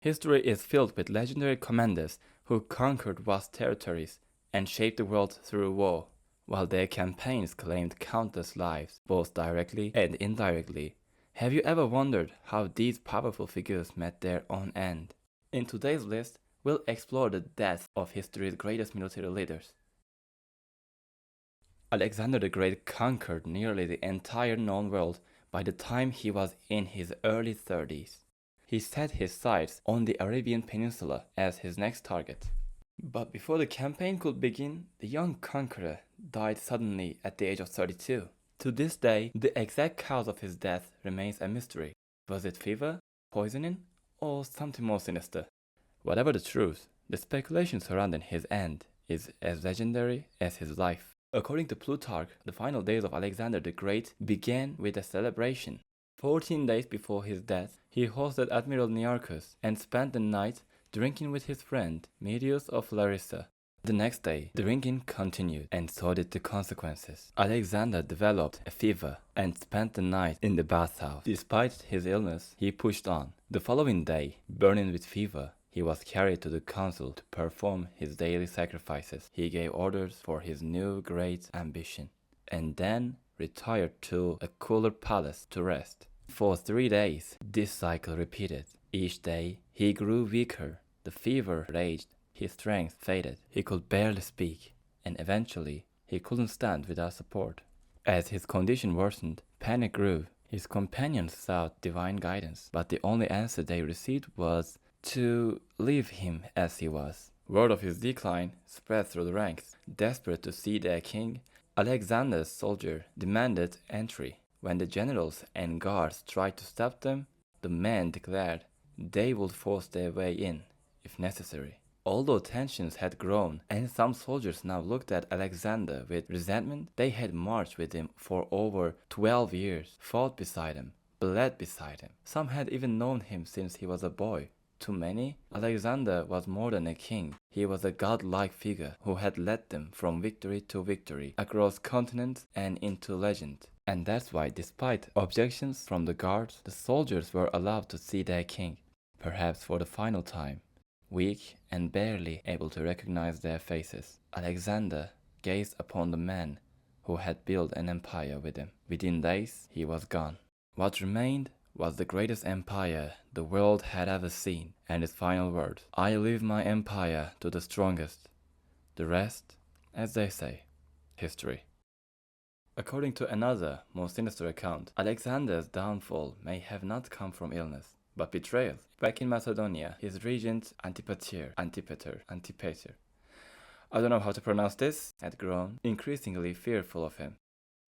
History is filled with legendary commanders who conquered vast territories and shaped the world through war, while their campaigns claimed countless lives, both directly and indirectly. Have you ever wondered how these powerful figures met their own end? In today's list, we'll explore the death of history's greatest military leaders. Alexander the Great conquered nearly the entire known world by the time he was in his early 30s. He set his sights on the Arabian Peninsula as his next target. But before the campaign could begin, the young conqueror died suddenly at the age of 32. To this day, the exact cause of his death remains a mystery. Was it fever, poisoning, or something more sinister? Whatever the truth, the speculation surrounding his end is as legendary as his life. According to Plutarch, the final days of Alexander the Great began with a celebration. 14 days before his death, he hosted Admiral Nearchus and spent the night drinking with his friend Medius of Larissa. The next day, the drinking continued, and so did the consequences. Alexander developed a fever and spent the night in the bathhouse. Despite his illness, he pushed on. The following day, burning with fever, he was carried to the council to perform his daily sacrifices. He gave orders for his new great ambition, and then retired to a cooler palace to rest. For 3 days, this cycle repeated. Each day, he grew weaker. The fever raged. His strength faded. He could barely speak, and eventually, he couldn't stand without support. As his condition worsened, panic grew. His companions sought divine guidance, but the only answer they received was to leave him as he was. Word of his decline spread through the ranks. Desperate to see their king, Alexander's soldiers demanded entry. When the generals and guards tried to stop them, the men declared they would force their way in, if necessary. Although tensions had grown and some soldiers now looked at Alexander with resentment, they had marched with him for over 12 years, fought beside him, bled beside him. Some had even known him since he was a boy. To many, Alexander was more than a king. He was a godlike figure who had led them from victory to victory, across continents and into legend. And that's why, despite objections from the guards, the soldiers were allowed to see their king, perhaps for the final time. Weak and barely able to recognize their faces, Alexander gazed upon the man who had built an empire with him. Within days, he was gone. What remained was the greatest empire the world had ever seen, and his final words, "I leave my empire to the strongest. The rest, as they say, history." According to another, more sinister account, Alexander's downfall may have not come from illness, but betrayal. Back in Macedonia, his regent Antipater, I don't know how to pronounce this, had grown increasingly fearful of him.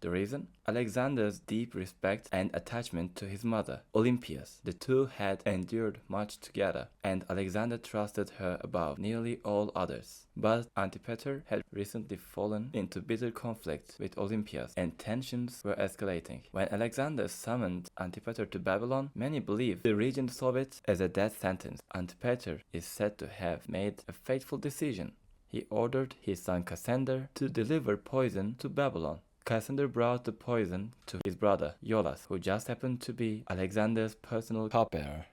The reason? Alexander's deep respect and attachment to his mother, Olympias. The two had endured much together, and Alexander trusted her above nearly all others. But Antipater had recently fallen into bitter conflict with Olympias, and tensions were escalating. When Alexander summoned Antipater to Babylon, many believe the regent saw it as a death sentence. Antipater is said to have made a fateful decision. He ordered his son Cassander to deliver poison to Babylon. Cassander brought the poison to his brother, Iolaus, who just happened to be Alexander's personal cupbearer.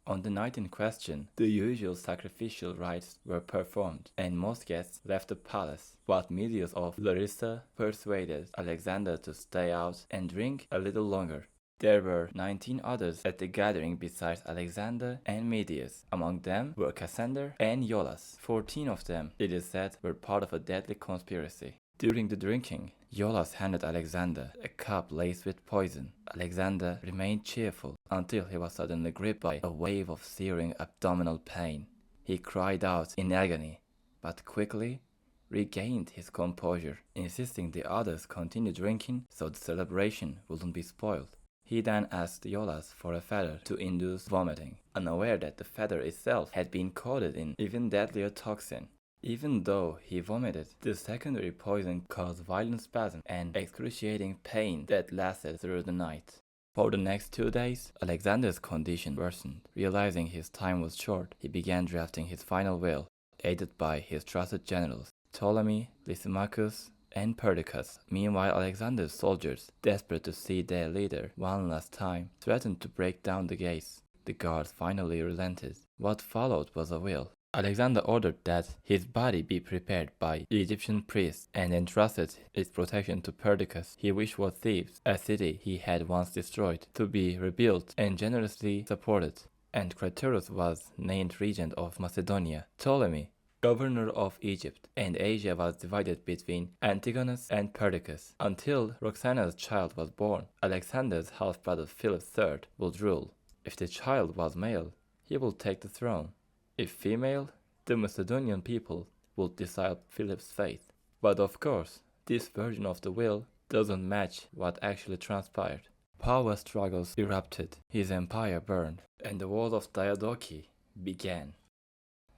On the night in question, the usual sacrificial rites were performed, and most guests left the palace. But Medius of Larissa persuaded Alexander to stay out and drink a little longer. There were 19 others at the gathering besides Alexander and Medius. Among them were Cassander and Iolaus. 14 of them, it is said, were part of a deadly conspiracy. During the drinking, Iolaus handed Alexander a cup laced with poison. Alexander remained cheerful until he was suddenly gripped by a wave of searing abdominal pain. He cried out in agony, but quickly regained his composure, insisting the others continue drinking so the celebration wouldn't be spoiled. He then asked Iolaus for a feather to induce vomiting, unaware that the feather itself had been coated in even deadlier toxin. Even though he vomited, the secondary poison caused violent spasms and excruciating pain that lasted through the night. For the next 2 days, Alexander's condition worsened. Realizing his time was short, he began drafting his final will, aided by his trusted generals, Ptolemy, Lysimachus, and Perdiccas. Meanwhile, Alexander's soldiers, desperate to see their leader one last time, threatened to break down the gates. The guards finally relented, What followed was a will. Alexander ordered that his body be prepared by Egyptian priests and entrusted its protection to Perdiccas. He wished for Thebes, a city he had once destroyed, to be rebuilt and generously supported. And Craterus was named regent of Macedonia. Ptolemy, governor of Egypt, and Asia was divided between Antigonus and Perdiccas. Until Roxana's child was born, Alexander's half-brother Philip III would rule. If the child was male, he would take the throne. If female, the Macedonian people would decide Philip's fate. But of course, this version of the will doesn't match what actually transpired. Power struggles erupted, his empire burned, and the wars of Diadochi began.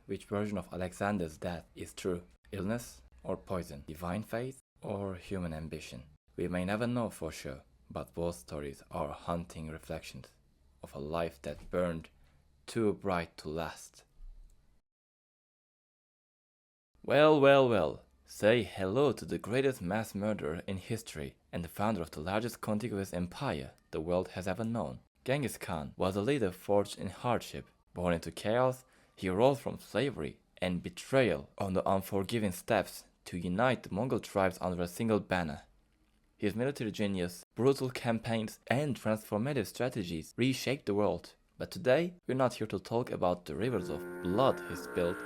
Which version of Alexander's death is true? Illness or poison? Divine fate or human ambition? We may never know for sure, but both stories are haunting reflections of a life that burned too bright to last. Well. Say hello to the greatest mass murderer in history and the founder of the largest contiguous empire the world has ever known. Genghis Khan was a leader forged in hardship. Born into chaos, he rose from slavery and betrayal on the unforgiving steppes to unite the Mongol tribes under a single banner. His military genius, brutal campaigns, and transformative strategies reshaped the world. But today, we're not here to talk about the rivers of blood he spilled.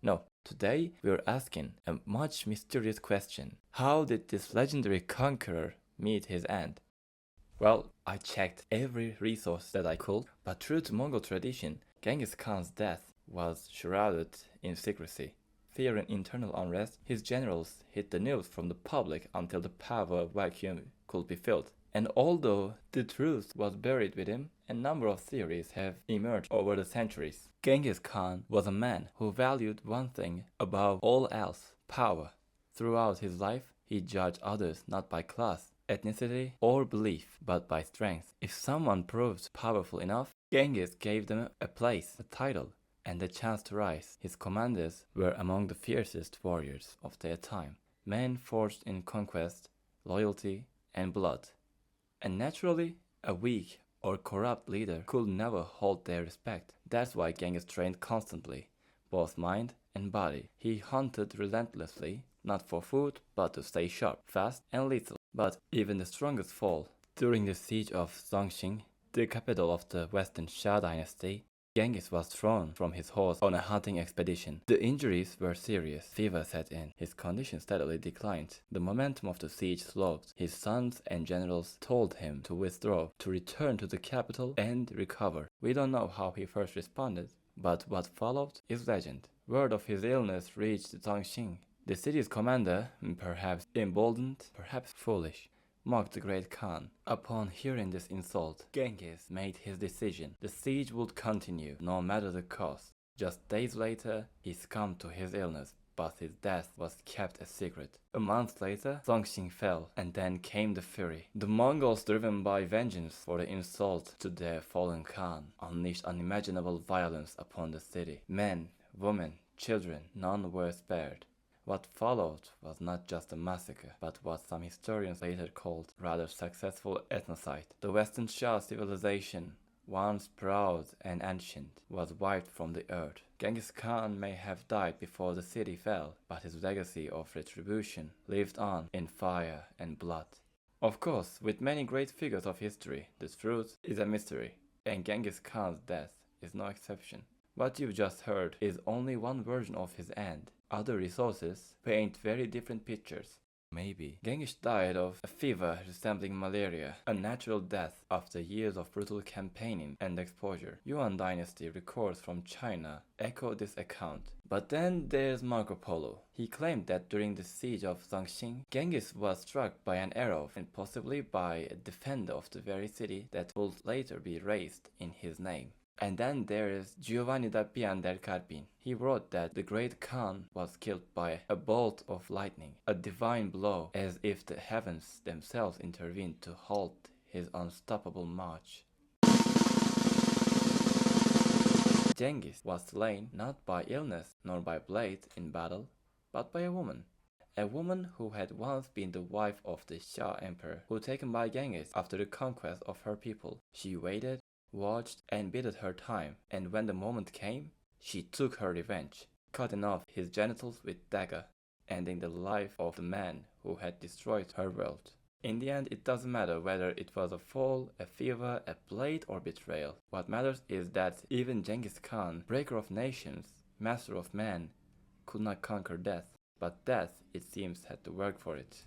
No, today we're asking a much mysterious question. How did this legendary conqueror meet his end? Well, I checked every resource that I could, but true to Mongol tradition, Genghis Khan's death was shrouded in secrecy. Fearing internal unrest, his generals hid the news from the public until the power vacuum could be filled. And although the truth was buried with him, a number of theories have emerged over the centuries. Genghis Khan was a man who valued one thing above all else: power. Throughout his life, he judged others not by class, ethnicity, or belief, but by strength. If someone proved powerful enough, Genghis gave them a place, a title, and a chance to rise. His commanders were among the fiercest warriors of their time, men forged in conquest, loyalty, and blood. And naturally, a weak or corrupt leader could never hold their respect. That's why Genghis trained constantly, both mind and body. He hunted relentlessly, not for food, but to stay sharp, fast, and lethal. But even the strongest fall. During the siege of Zongxing, the capital of the Western Xia dynasty, Genghis was thrown from his horse on a hunting expedition. The injuries were serious. Fever set in. His condition steadily declined. The momentum of the siege slowed. His sons and generals told him to withdraw, to return to the capital and recover. We don't know how he first responded, but what followed is legend. Word of his illness reached Zongxing. The city's commander, perhaps emboldened, perhaps foolish, mocked the great Khan. Upon hearing this insult, Genghis made his decision. The siege would continue, no matter the cost. Just days later, he succumbed to his illness, but his death was kept a secret. A month later, Zongxing fell, and then came the fury. The Mongols, driven by vengeance for the insult to their fallen Khan, unleashed unimaginable violence upon the city. Men, women, children, none were spared. What followed was not just a massacre, but what some historians later called rather successful ethnocide. The Western Xia civilization, once proud and ancient, was wiped from the earth. Genghis Khan may have died before the city fell, but his legacy of retribution lived on in fire and blood. Of course, with many great figures of history, the truth is a mystery, and Genghis Khan's death is no exception. What you've just heard is only one version of his end. Other resources paint very different pictures. Maybe Genghis died of a fever resembling malaria, a natural death after years of brutal campaigning and exposure. Yuan dynasty records from China echo this account. But then there's Marco Polo. He claimed that during the siege of Zongxing, Genghis was struck by an arrow and possibly by a defender of the very city that would later be raised in his name. And then there is Giovanni da Pian del Carpin. He wrote that the great Khan was killed by a bolt of lightning, a divine blow, as if the heavens themselves intervened to halt his unstoppable march. Genghis was slain not by illness nor by blade in battle, but by a woman. A woman who had once been the wife of the Xia emperor, who taken by Genghis after the conquest of her people. She waited, watched and bided her time, and when the moment came, she took her revenge, cutting off his genitals with dagger, ending the life of the man who had destroyed her world. In the end, it doesn't matter whether it was a fall, a fever, a blade, or betrayal. What matters is that even Genghis Khan, breaker of nations, master of man, could not conquer death. But death, it seems, had to work for it.